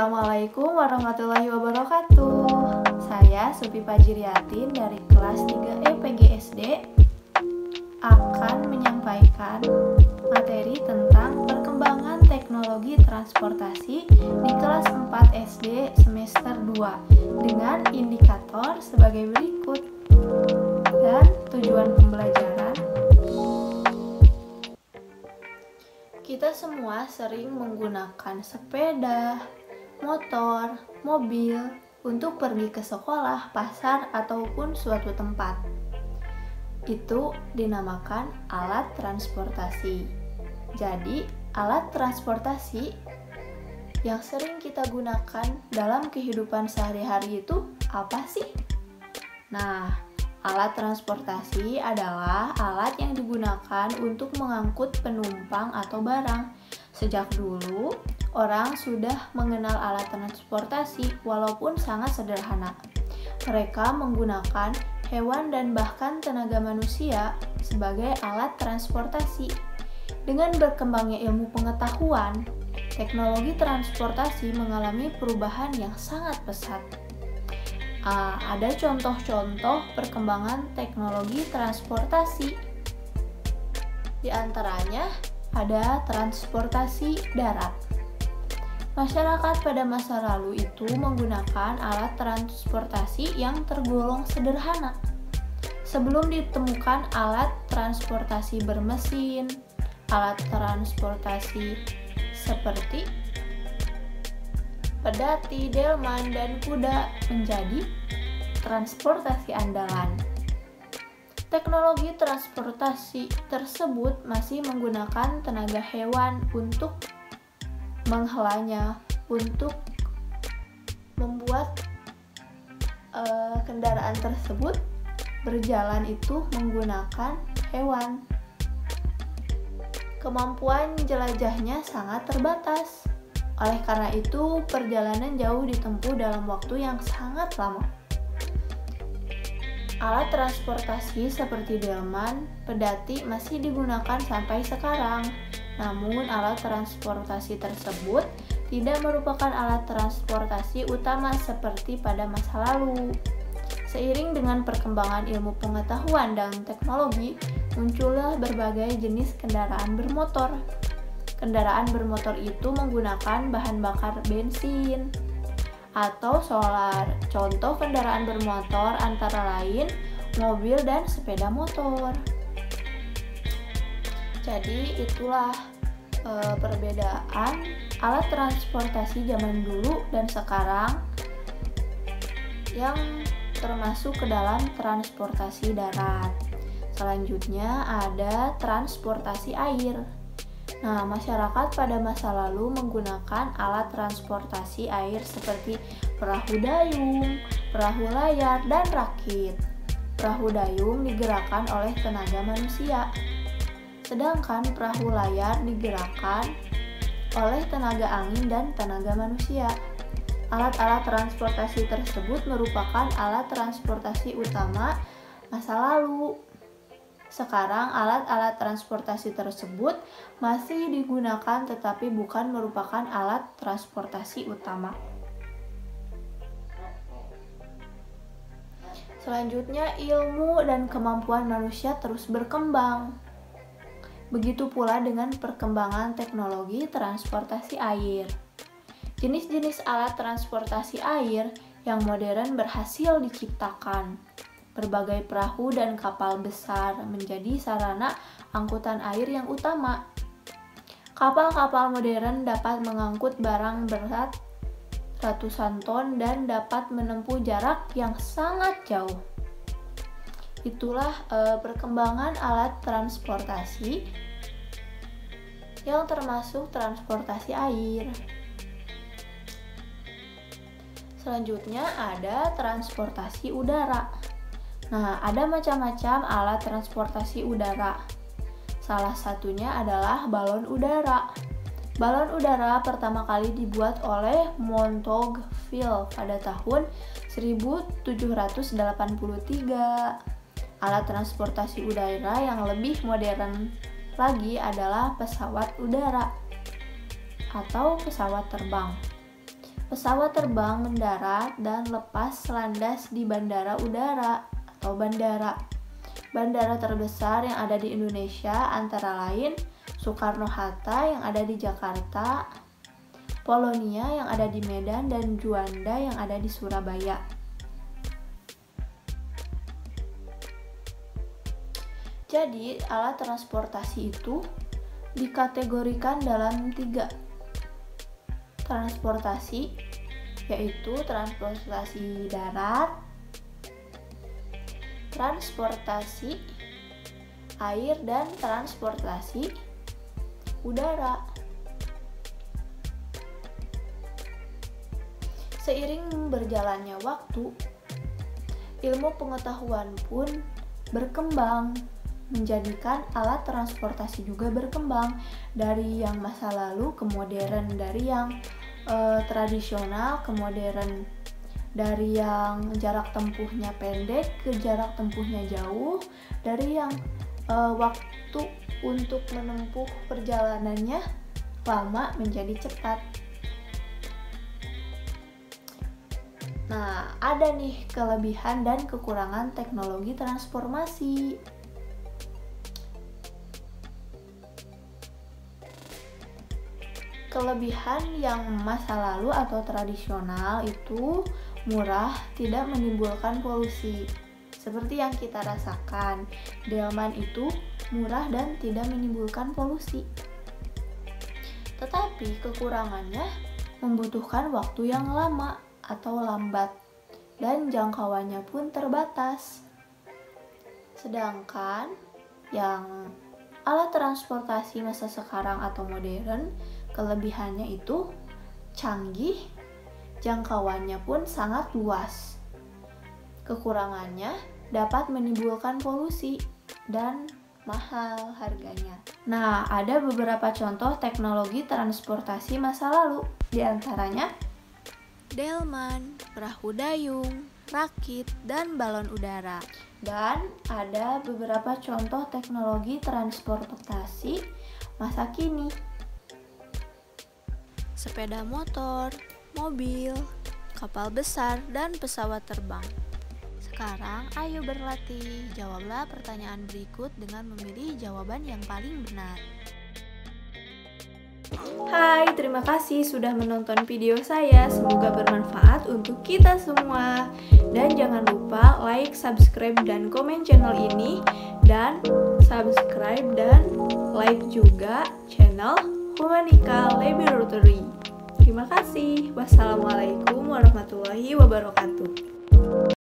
Assalamualaikum warahmatullahi wabarakatuh. Saya Supi Fajriyatin dari kelas 3E PGSD akan menyampaikan materi tentang perkembangan teknologi transportasi di kelas 4 SD semester 2 dengan indikator sebagai berikut. Dan tujuan pembelajaran, kita semua sering menggunakan sepeda, motor, mobil untuk pergi ke sekolah, pasar, ataupun suatu tempat. Itu dinamakan alat transportasi. Jadi, alat transportasi yang sering kita gunakan dalam kehidupan sehari-hari itu apa sih? Nah, alat transportasi adalah alat yang digunakan untuk mengangkut penumpang atau barang. Sejak dulu, orang sudah mengenal alat transportasi walaupun sangat sederhana. Mereka menggunakan hewan dan bahkan tenaga manusia sebagai alat transportasi. Dengan berkembangnya ilmu pengetahuan, teknologi transportasi mengalami perubahan yang sangat pesat. Ada contoh-contoh perkembangan teknologi transportasi. Di antaranya ada transportasi darat. Masyarakat pada masa lalu itu menggunakan alat transportasi yang tergolong sederhana. Sebelum ditemukan alat transportasi bermesin, alat transportasi seperti pedati, delman, dan kuda menjadi transportasi andalan. Teknologi transportasi tersebut masih menggunakan tenaga hewan untuk menghelanya, untuk membuat kendaraan tersebut berjalan itu menggunakan hewan. Kemampuan jelajahnya sangat terbatas. Oleh karena itu, perjalanan jauh ditempuh dalam waktu yang sangat lama. Alat transportasi seperti delman, pedati masih digunakan sampai sekarang. Namun, alat transportasi tersebut tidak merupakan alat transportasi utama seperti pada masa lalu. Seiring dengan perkembangan ilmu pengetahuan dan teknologi, muncullah berbagai jenis kendaraan bermotor. Kendaraan bermotor itu menggunakan bahan bakar bensin atau solar. Contoh kendaraan bermotor antara lain mobil dan sepeda motor. Jadi itulah perbedaan alat transportasi zaman dulu dan sekarang yang termasuk ke dalam transportasi darat. Selanjutnya ada transportasi air. Nah, masyarakat pada masa lalu menggunakan alat transportasi air seperti perahu dayung, perahu layar, dan rakit. Perahu dayung digerakkan oleh tenaga manusia, sedangkan perahu layar digerakkan oleh tenaga angin dan tenaga manusia. Alat-alat transportasi tersebut merupakan alat transportasi utama masa lalu. Sekarang alat-alat transportasi tersebut masih digunakan tetapi bukan merupakan alat transportasi utama. Selanjutnya, ilmu dan kemampuan manusia terus berkembang. Begitu pula dengan perkembangan teknologi transportasi air. Jenis-jenis alat transportasi air yang modern berhasil diciptakan. Berbagai perahu dan kapal besar menjadi sarana angkutan air yang utama. Kapal-kapal modern dapat mengangkut barang berat ratusan ton dan dapat menempuh jarak yang sangat jauh. Itulah perkembangan alat transportasi yang termasuk transportasi air. Selanjutnya ada transportasi udara. Nah, ada macam-macam alat transportasi udara. Salah satunya adalah balon udara. Balon udara pertama kali dibuat oleh Montgolfier pada tahun 1783. Alat transportasi udara yang lebih modern lagi adalah pesawat udara atau pesawat terbang. Pesawat terbang, mendarat, dan lepas landas di bandara udara atau bandara. Bandara terbesar yang ada di Indonesia antara lain Soekarno-Hatta yang ada di Jakarta, Polonia yang ada di Medan, dan Juanda yang ada di Surabaya. Jadi, alat transportasi itu dikategorikan dalam 3 transportasi, yaitu transportasi darat, transportasi air, dan transportasi udara. Seiring berjalannya waktu, ilmu pengetahuan pun berkembang, menjadikan alat transportasi juga berkembang dari yang masa lalu ke modern, dari yang tradisional ke modern, dari yang jarak tempuhnya pendek ke jarak tempuhnya jauh, dari yang waktu untuk menempuh perjalanannya lama menjadi cepat. Nah, ada nih kelebihan dan kekurangan teknologi transformasi. Kelebihan yang masa lalu atau tradisional itu murah, tidak menimbulkan polusi. Seperti yang kita rasakan, delman itu murah dan tidak menimbulkan polusi. Tetapi kekurangannya membutuhkan waktu yang lama atau lambat, dan jangkauannya pun terbatas. Sedangkan yang alat transportasi masa sekarang atau modern, kelebihannya itu canggih, jangkauannya pun sangat luas. Kekurangannya dapat menimbulkan polusi dan mahal harganya. Nah, ada beberapa contoh teknologi transportasi masa lalu, di antaranya delman, perahu dayung, rakit, dan balon udara. Dan ada beberapa contoh teknologi transportasi masa kini: sepeda motor, mobil, kapal besar, dan pesawat terbang. Sekarang ayo berlatih, jawablah pertanyaan berikut dengan memilih jawaban yang paling benar. Hai, terima kasih sudah menonton video saya. Semoga bermanfaat untuk kita semua. Dan jangan lupa like, subscribe, dan komen channel ini. Dan subscribe dan like juga channel Humanica Laboratory. Terima kasih. Wassalamualaikum warahmatullahi wabarakatuh.